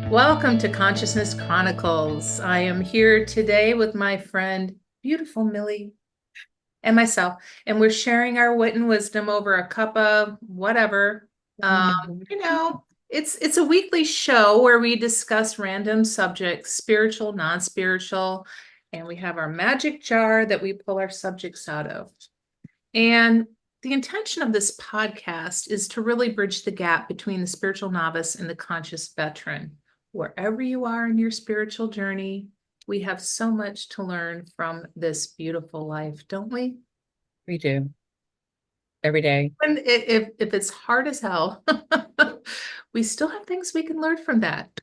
Welcome to Consciousness Chronicles. I am here today with my friend, beautiful Millie, and myself, and we're sharing our wit and wisdom over a cup of whatever. Um, Mhm. you know, it's a weekly show where we discuss random subjects, spiritual, non-spiritual, and we have our magic jar that we pull our subjects out of. And the intention of this podcast is to really bridge the gap between the spiritual novice and the conscious veteran. Wherever you are in your spiritual journey, we have so much to learn from this beautiful life, don't we? We do every day. And if it's hard as hell, we still have things we can learn from that.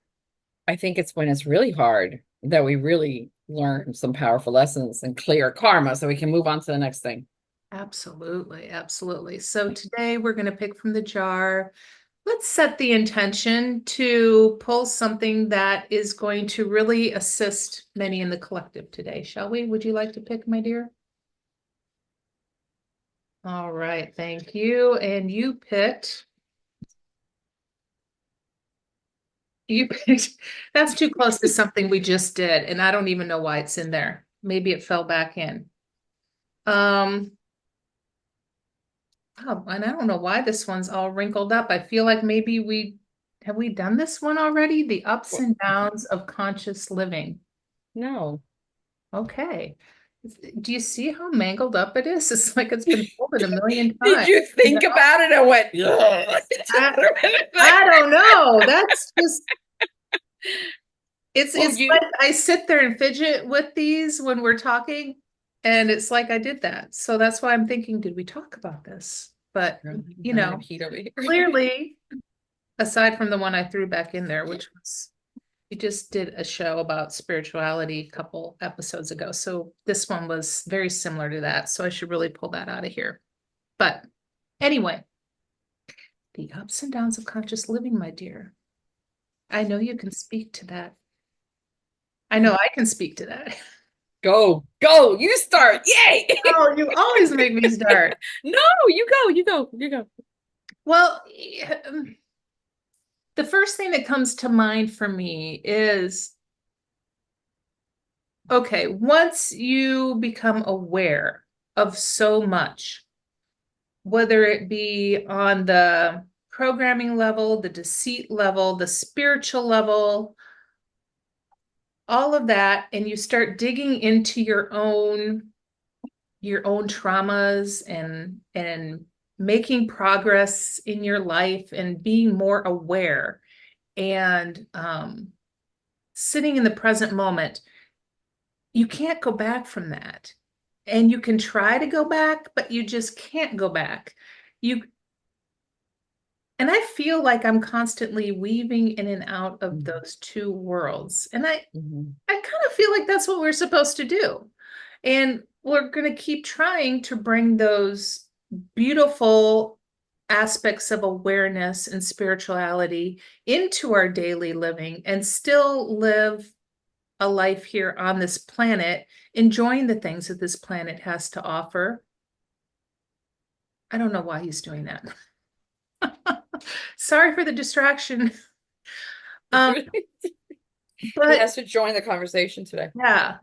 I think it's when it's really hard that we really learn some powerful lessons and clear karma so we can move on to the next thing. Absolutely, absolutely. So today we're going to pick from the jar. Let's set the intention to pull something that is going to really assist many in the collective today, shall we? Would you like to pick, my dear? All right, thank you. And you picked, that's too close to something we just did, and I don't even know why it's in there. Maybe it fell back in. Um, oh, and I don't know why this one's all wrinkled up. I feel like maybe have we done this one already? The ups Well, and downs of conscious living. no. Okay. Do you see how mangled up it is? It's like it's been folded a million Did times. you You think know? about it and went, "Ugh." I, I don't know. That's just Well, it's you like I sit there and fidget with these when we're talking, and it's like I did that. So that's why I'm thinking, did we talk about this? But you I have know, heat over here. clearly, aside from the one I threw back in there, which was we just did a show about spirituality a couple episodes ago. So this one was very similar to that. So I should really pull that out of here. But anyway, the ups and downs of conscious living, my dear. I know you can speak to that. I know I can speak to that. Go, you start. Yay. Oh, you always make me start. No, you go. Well, the first thing that comes to mind for me is okay, once you become aware of so much, whether it be on the programming level, the deceit level, the spiritual level, all of that, and you start digging into your own traumas and making progress in your life and being more aware and sitting in the present moment, you can't go back from that. And you can try to go back, but you just can't go back. You and I feel like I'm constantly weaving in and out of Mhm. those two worlds. And I Mhm. I kind of feel like that's what we're supposed to do. And we're going to keep trying to bring those beautiful aspects of awareness and spirituality into our daily living and still live a life here on this planet, enjoying the things that this planet has to offer. I don't know why he's doing that. Sorry for the distraction. Um, He but has to join the conversation today. yeah,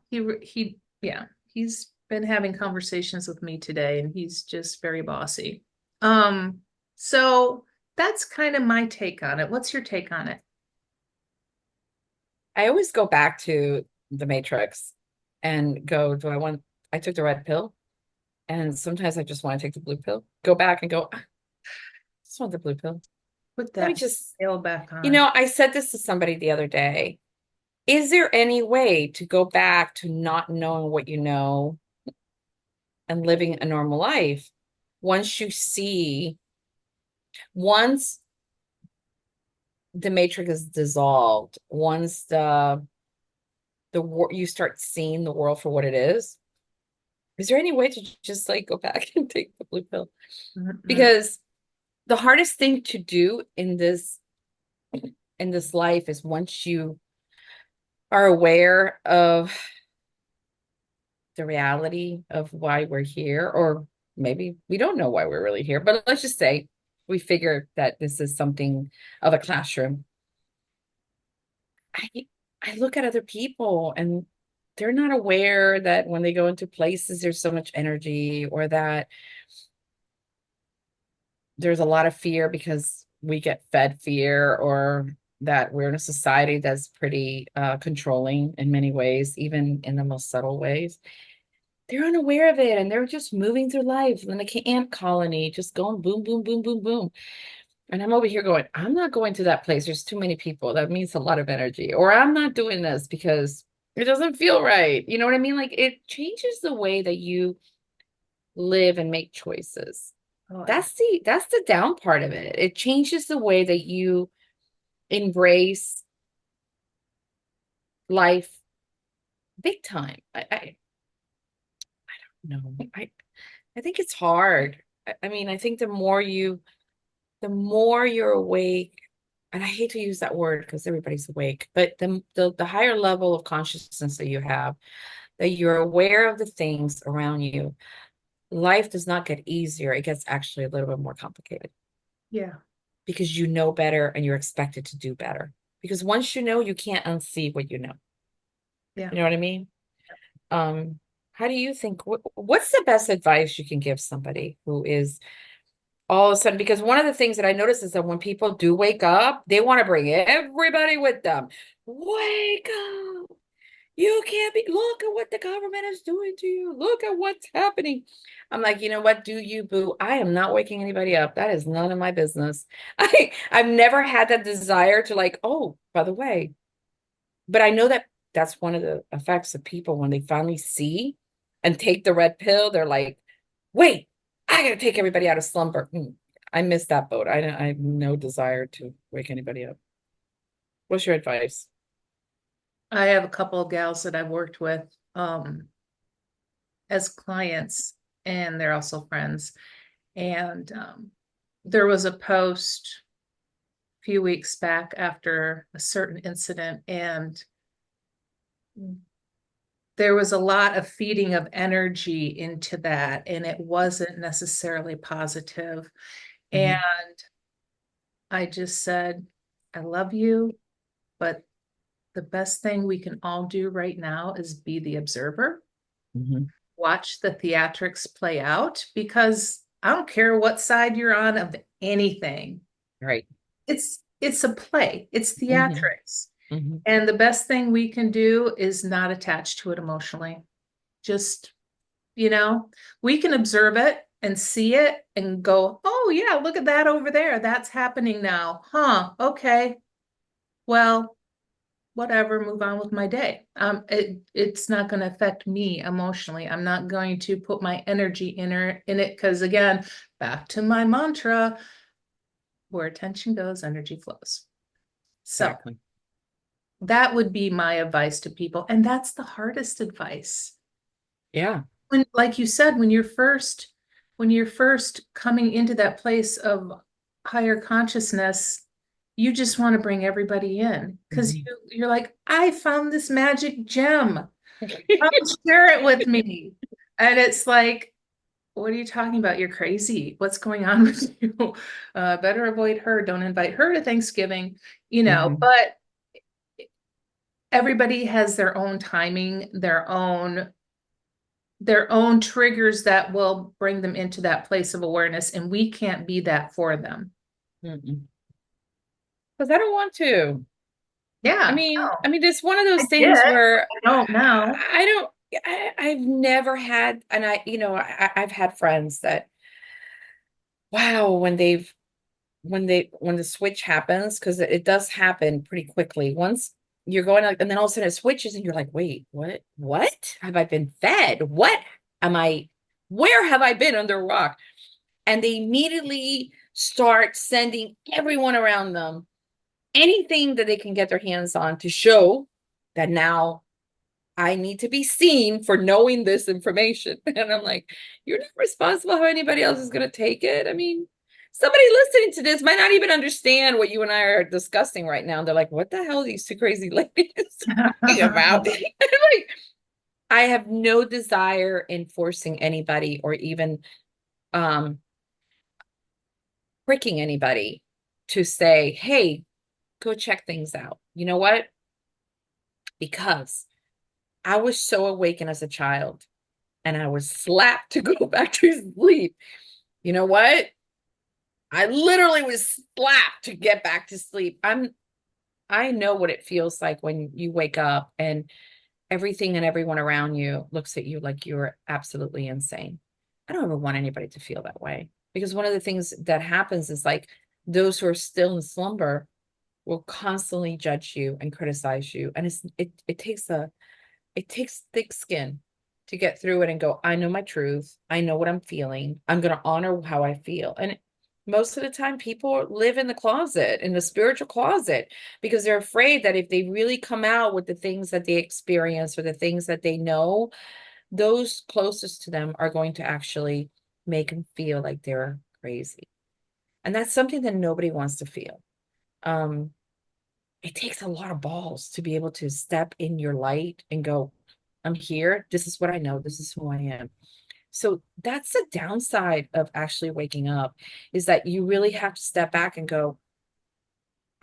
yeah, he's been having conversations with me today, and he's just very bossy. So that's kind of my take on it. What's your take on it? I always go back to the Matrix and go, I took the red pill. And sometimes I just want to take the blue pill, go back and go, "Ah, I just want the blue pill. Put Let me that just, tail back on. I said this to somebody the other day. Is there any way to go back to not knowing what you know and living a normal life once once the matrix is dissolved, once you start seeing the world for what it is? Is there any way to just like go back and take the blue pill? Mm-mm. Because the hardest thing to do in this life is once you are aware of the reality of why we're here, or maybe we don't know why we're really here, but let's just say we figure that this is something of a classroom. I I look at other people and they're not aware that when they go into places, there's so much energy, or that there's a lot of fear because we get fed fear, or that we're in a society that's pretty controlling in many ways, even in the most subtle ways. They're unaware of it and they're just moving through life like an ant colony, just going boom, boom, boom, boom, boom. And I'm over here going, I'm not going to that place. There's too many people. That means a lot of energy. Or I'm not doing this because it doesn't feel right. You know what I mean? Like it changes the way that you live and make choices. Oh, That's the down part of it. It changes the way that you embrace life big time. I no, I think it's hard. I mean, I think the more you're awake, and I hate to use that word because everybody's awake, but the higher level of consciousness that you have, that you're aware of the things around you, life does not get easier. It gets actually a little bit more complicated yeah, because you know better and you're expected to do better. Because once you know, you can't unsee what you know. yeah. You know what I mean? How do you think, what's the best advice you can give somebody who is all of a sudden, because one of the things that I notice is that when people do wake up, they want to bring everybody with them. Wake up. You can't be, look at what the government is doing to you. Look at what's happening. I'm like, you know what? Do you, boo? I am not waking anybody up. That is none of my business. I've never had that desire to like, oh, by the way, but I know that that's one of the effects of people when they finally see and take the red pill. They're like, wait, I gotta take everybody out of slumber. I missed that boat. I have no desire to wake anybody up. What's your advice? I have a couple of gals that I've worked with as clients, and they're also friends. And there was a post a few weeks back after a certain incident, and there was a lot of feeding of energy into that, and it wasn't necessarily positive. And Mhm, I just said, I love you, but the best thing we can all do right now is be the observer, mhm. watch the theatrics play out, because I don't care what side you're on of anything. Right. It's a play, it's Mhm, theatrics. mhm, And the best thing we can do is not attach to it emotionally. Just, we can observe it and see it and go, oh yeah, look at that over there. That's happening now. Huh. Okay. Well, whatever, move on with my day. It's not going to affect me emotionally. I'm not going to put my energy in it because again, back to my mantra, where attention goes, energy flows. So exactly. that would be my advice to people. And that's the hardest advice. Yeah. When, like you said, when you're first coming into that place of higher consciousness, you just want to bring everybody in because Mhm. you're like, I found this magic gem. Come share it with me. And it's like, what are you talking about? You're crazy. What's going on with you? Better avoid her. Don't invite her to Thanksgiving, Mhm, but everybody has their own timing, their own triggers that will bring them into that place of awareness, and we can't be that for them. mhm. Because I don't want to. Yeah, no, I mean, it's one of I those did. things where I don't now. I don't, I've never had, and I've had friends that, wow, when the switch happens, because it does happen pretty quickly. Once you're going like, and then all of a sudden it switches, and you're like, wait, what have I been fed? Am I? Where have I been under a rock? And they immediately start sending everyone around them anything that they can get their hands on to show that now I need to be seen for knowing this information. And I'm like, you're not responsible how anybody else is going to take it. I mean, somebody listening to this might not even understand what you and I are discussing right now. They're like, what the hell are these two crazy ladies talking about? And I'm like, I have no desire in forcing anybody or even um pricking anybody to say, hey, go check things out. You know what? because I was so awakened as a child and I was slapped to go back to sleep. You know what? I literally was slapped to get back to sleep. I know what it feels like when you wake up and everything and everyone around you looks at you like you're absolutely insane. I don't ever want anybody to feel that way, because one of the things that happens is like those who are still in slumber will constantly judge you and criticize you. And it takes thick skin to get through it and go, I know my truth. I know what I'm feeling. I'm going to honor how I feel. And most of the time, people live in the closet, in the spiritual closet, because they're afraid that if they really come out with the things that they experience or the things that they know, those closest to them are going to actually make them feel like they're crazy. And that's something that nobody wants to feel. Um, it takes a lot of balls to be able to step in your light and go, I'm here. This is what I know. This is who I am. So that's the downside of actually waking up, is that you really have to step back and go,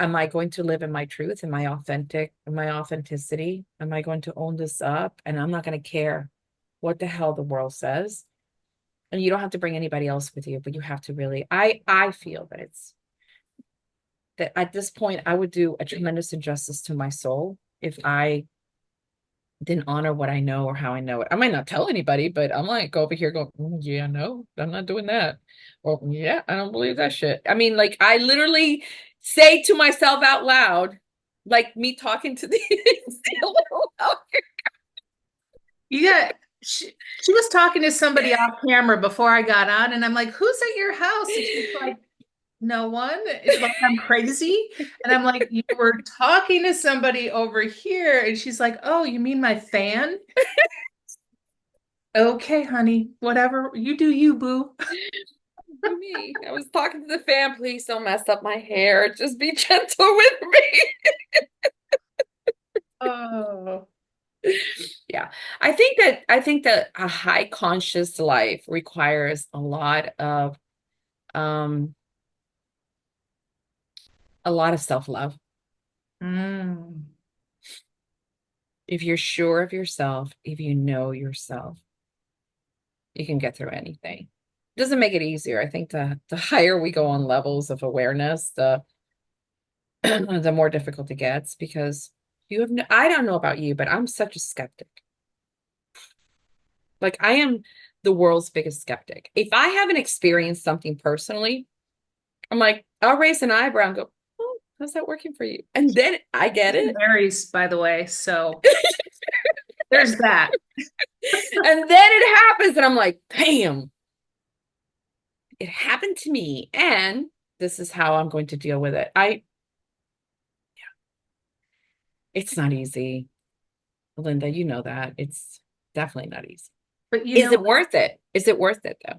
am I going to live in my truth? Am I authentic? Am I authenticity? Am I going to own this up? And I'm not going to care what the hell the world says. And you don't have to bring anybody else with you, but you have to really, I feel that it's that at this point, I would do a tremendous injustice to my soul if I didn't honor what I know or how I know it. I might not tell anybody, but I'm like, go over here, go, yeah, no, I'm not doing that. Or, yeah, I don't believe that shit. I mean, like, I literally say to myself out loud, like me talking to the Yeah, she was talking to somebody off camera before I got on, and I'm like, "Who's at your house?" And she's like, "No one." It's like I'm crazy, and I'm like, "You were talking to somebody over here," and she's like, "Oh, you mean my fan?" Okay, honey, whatever you do, you boo. me. I was talking to the fan, please don't mess up my hair. Just be gentle with me. Oh. Yeah. I think that a high conscious life requires um a lot of self-love. Mm. If you're sure of yourself, if you know yourself, you can get through anything. Doesn't make it easier. I think the higher we go on levels of awareness, the the more difficult it gets, because you have no, I don't know about you, but I'm such a skeptic. Like, I am the world's biggest skeptic. If I haven't experienced something personally, I'm like, I'll raise an eyebrow and go, oh, how's that working for you? And then I get It it. varies, by the way, so there's that. And then it happens, and I'm like, bam, it happened to me. And this is how I'm going to deal with it. It's not easy. Linda, you know that. It's definitely not easy. But you Is know, it worth it? Is it worth it though?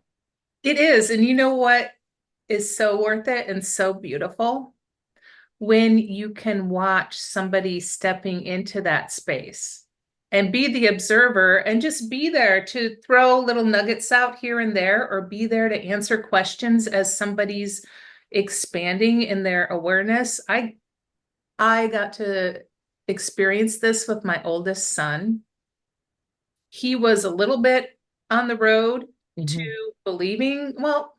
it is, and you know what is so worth it and so beautiful? When you can watch somebody stepping into that space and be the observer and just be there to throw little nuggets out here and there, or be there to answer questions as somebody's expanding in their awareness. I got to experience this with my oldest son. He was a little bit on the road Mhm. to believing, well,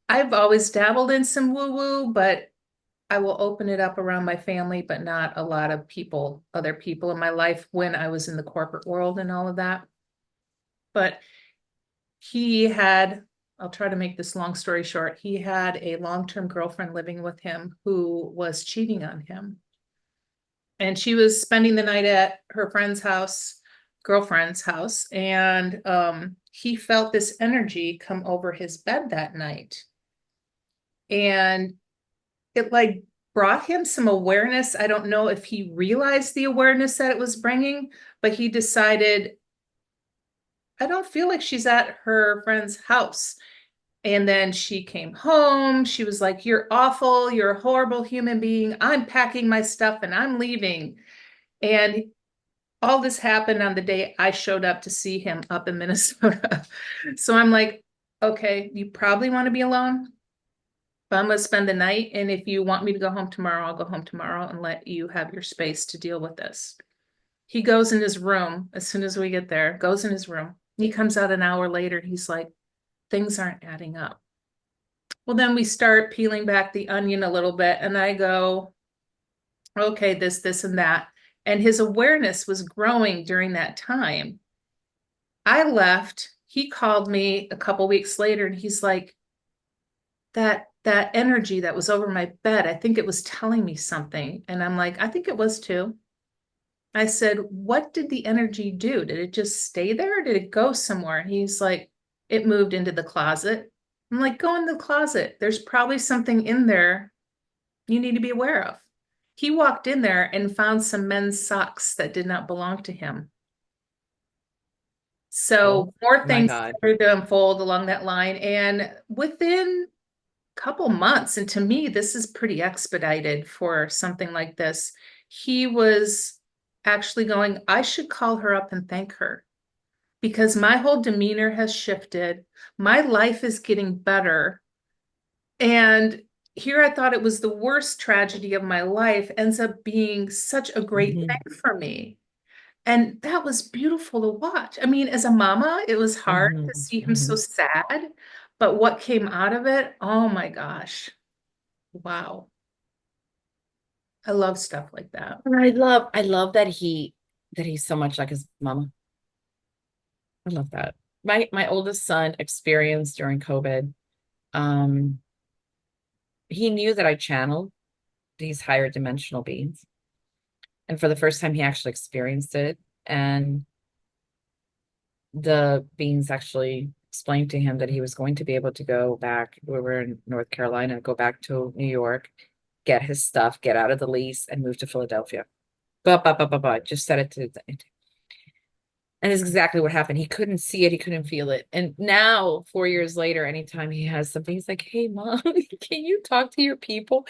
I've always dabbled in some woo woo, but I will open it up around my family, but not a lot of people, other people in my life when I was in the corporate world and all of that. But he had, I'll try to make this long story short, he had a long-term girlfriend living with him who was cheating on him. And she was spending the night at her friend's house, girlfriend's house, and he felt this energy come over his bed that night. And it like brought him some awareness. I don't know if he realized the awareness that it was bringing, but he decided, I don't feel like she's at her friend's house. And then she came home. She was like, "You're awful. You're a horrible human being. I'm packing my stuff and I'm leaving." And all this happened on the day I showed up to see him up in Minnesota. So I'm like, okay, you probably want to be alone, but I'm going to spend the night. And if you want me to go home tomorrow, I'll go home tomorrow and let you have your space to deal with this. He goes in his room as soon as we get there, goes in his room. He comes out an hour later. He's like, things aren't adding up. Well, then we start peeling back the onion a little bit, and I go, okay, this, and that. And his awareness was growing during that time. I left. He called me a couple weeks later, and he's like, that energy that was over my bed, I think it was telling me something. And I'm like, I think it was too. I said, what did the energy do? Did it just stay there? Or did it go somewhere? And he's like, it moved into the closet. I'm like, go in the closet. There's probably something in there you need to be aware of. He walked in there and found some men's socks that did not belong to him. Oh So more my things God. started to unfold along that line. And within a couple months, and to me, this is pretty expedited for something like this, he was actually going, I should call her up and thank her because my whole demeanor has shifted. My life is getting better. And here I thought it was the worst tragedy of my life ends up being such a great Hmm. thing for me. And that was beautiful to watch. I mean, as a mama, it was hard Hmm. to see him so Hmm. sad, but what came out of it, oh my gosh. Wow. I love stuff like that. And I love that he's so much like his mama. I love that. My oldest son experienced during COVID. Um, he knew that I channeled these higher dimensional beings. And for the first time, he actually experienced it. And the beings actually explained to him that he was going to be able to go back. We were in North Carolina, go back to New York, get his stuff, get out of the lease, and move to Philadelphia. But just set it to, and it's exactly what happened. He couldn't see it, he couldn't feel it. And now, 4 years later, anytime he has something, he's like, "Hey, mom, can you talk to your people?"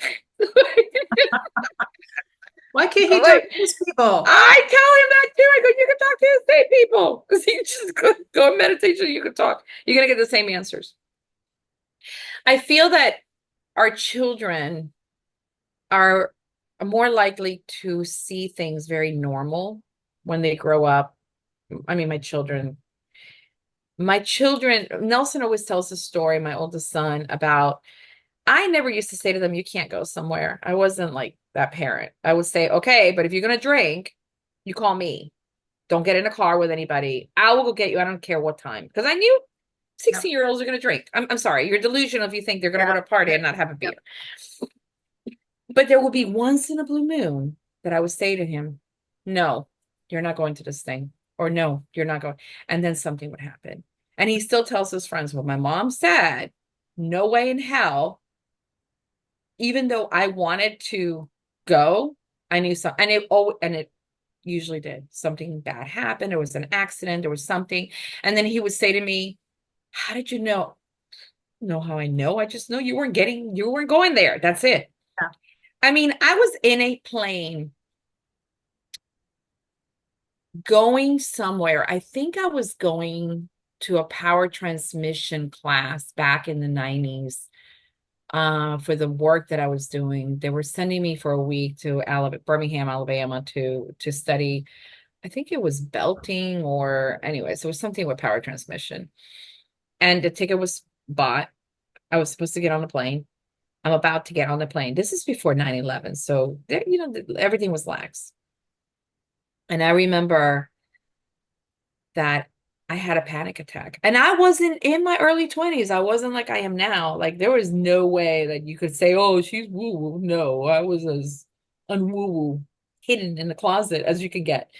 Why can't he I'm talk like, to his people? I tell him that too. I go, you can talk to the same people. Because you just go in meditation, you can talk. You're gonna get the same answers. I feel that our children are more likely to see things very normal when they grow up. I mean, my children, Nelson always tells a story, my oldest son, about I never used to say to them, you can't go somewhere. I wasn't like that parent. I would say, okay, but if you're gonna drink, you call me. Don't get in a car with anybody. I will go get you. I don't care what time. Because I knew Yep. 16-year-olds are going to drink. I'm sorry. You're delusional if you think they're going to go Yeah. to a party and not have a beer. Yep. But there will be once in a blue moon that I would say to him, no, you're not going to this thing. Or no, you're not going. And then something would happen. And he still tells his friends, well, my mom said, no way in hell, even though I wanted to go, I knew something. And it usually did. Something bad happened. There was an accident. There was something. And then he would say to me, how did you know? Know how I know? I just know you weren't going there. That's it. Yeah. I mean, I was in a plane going somewhere. I think I was going to a power transmission class back in the 90s for the work that I was doing. They were sending me for a week to Birmingham, Alabama to study. I think it was belting or anyways, it was something with power transmission. And the ticket was bought. I was supposed to get on the plane. I'm about to get on the plane. This is before 9/11. So there, everything was lax. And I remember that I had a panic attack. And I wasn't in my early 20s. I wasn't like I am now. Like there was no way that you could say, oh, she's woo-woo. No, I was as unwoo-woo, hidden in the closet as you could get.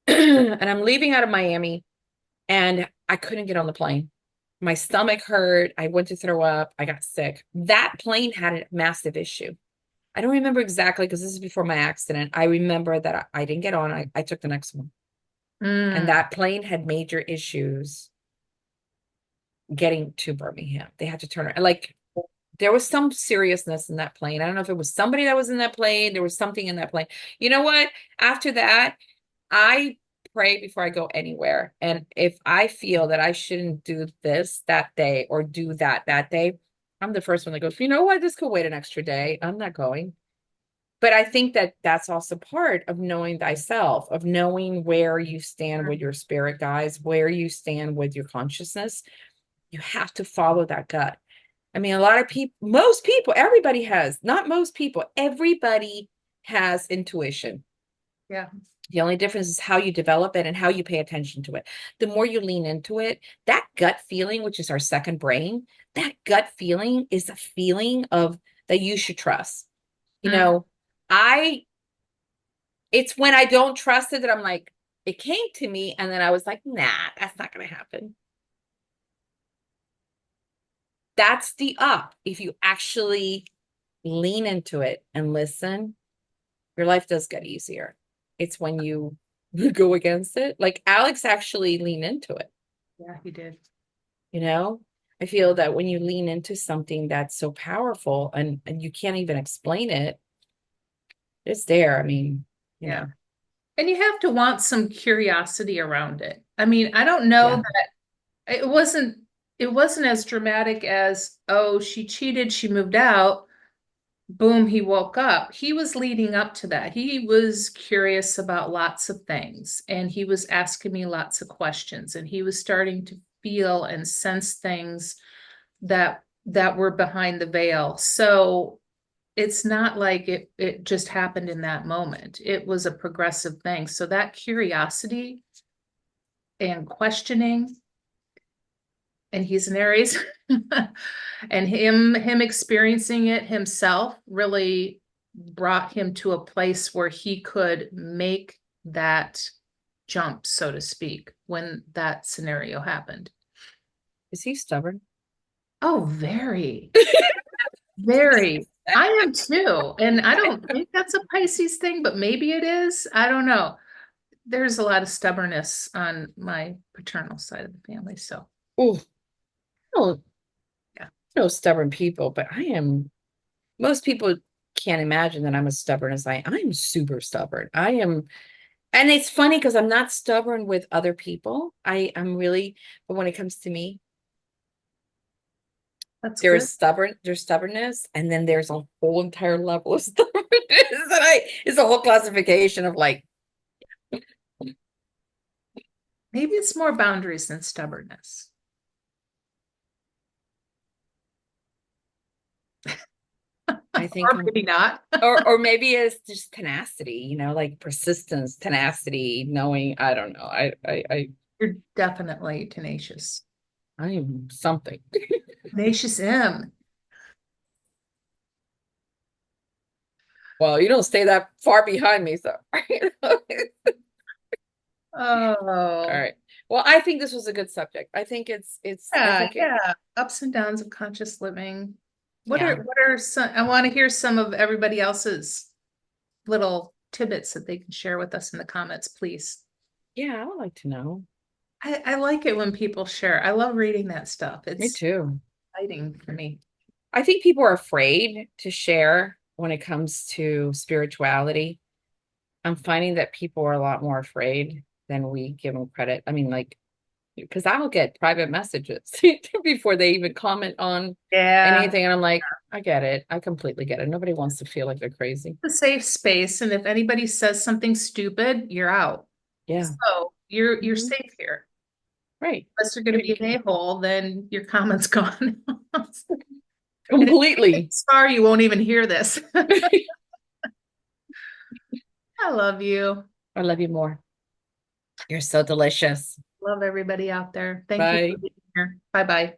And I'm leaving out of Miami and I couldn't get on the plane. My stomach hurt. I went to throw up. I got sick. That plane had a massive issue. I don't remember exactly because this is before my accident. I remember that I didn't get on. I took the next one. And Mm. that plane had major issues getting to Birmingham. They had to turn around. Like there was some seriousness in that plane. I don't know if it was somebody that was in that plane. There was something in that plane. You know what? After that, I pray before I go anywhere. And if I feel that I shouldn't do this that day or do that day, I'm the first one that goes, you know what? This could wait an extra day. I'm not going. but I think that that's also part of knowing thyself, of knowing where you stand with your spirit guides, where you stand with your consciousness. You have to follow that gut. I mean, a lot of people, most people, everybody has, not most people, everybody has intuition. Yeah. The only difference is how you develop it and how you pay attention to it. The more you lean into it, that gut feeling, which is our second brain, that gut feeling is a feeling of that you should trust. You Mm. know, I, it's when I don't trust it that I'm like, it came to me and then I was like, nah, that's not going to happen. That's the up. If you actually lean into it and listen, your life does get easier. It's when you go against it. Like Alex actually leaned into it, Yeah, he did. you know? I feel that when you lean into something that's so powerful and you can't even explain it, it's there. I mean, you Yeah. know, And you have to want some curiosity around it. I mean, I don't know yeah. that it wasn't as dramatic as, oh, she cheated, she moved out, boom, he woke up. He was leading up to that. He was curious about lots of things and he was asking me lots of questions and he was starting to feel and sense things that were behind the veil. So it's not like it just happened in that moment. It was a progressive thing. So that curiosity and questioning, and he's an Aries, and him experiencing it himself really brought him to a place where he could make that jump, so to speak, when that scenario happened. Is he stubborn? Oh, very, very. I am too. And I don't think that's a Pisces thing, but maybe it is. I don't know. There's a lot of stubbornness on my paternal side of the family. So, Oh, no, yeah, no stubborn people, but I am, most people can't imagine that I'm as stubborn as I'm super stubborn. I am, and it's funny because I'm not stubborn with other people. I'm really, but when it comes to me, that's good. there's stubbornness, and then there's a whole entire level of stubbornness that it's a whole classification of like, Maybe it's more boundaries than stubbornness. I think Or maybe not. or maybe it's just tenacity, like persistence, tenacity, knowing, I don't know. You're definitely tenacious. I am something. Tenacious M. Well, you don't stay that far behind me, so. All Oh, right. Well, I think this was a good subject. I think I yeah, think it, yeah. Ups and downs of conscious living. yeah. What are some, I want to hear some of everybody else's little tidbits that they can share with us in the comments, please. Yeah, I would like to know. I like it when people share. I love reading that stuff. Me It's too. exciting for me. I think people are afraid to share when it comes to spirituality. I'm finding that people are a lot more afraid than we give them credit. I mean, like, because I'll get private messages before they even comment on Yeah, anything. And I'm like, I get it. I completely get it. Nobody wants to feel like they're crazy. it's a safe space, and if anybody says something stupid, you're out. Yeah. So you're Mhm. safe here. Right. Unless you're going to be an a-hole, then your comment's gone. And if you think Completely. sorry, you won't even hear this. I love you. I love you more. You're so delicious. Love everybody out there. Thank you for Bye. being here. Bye bye.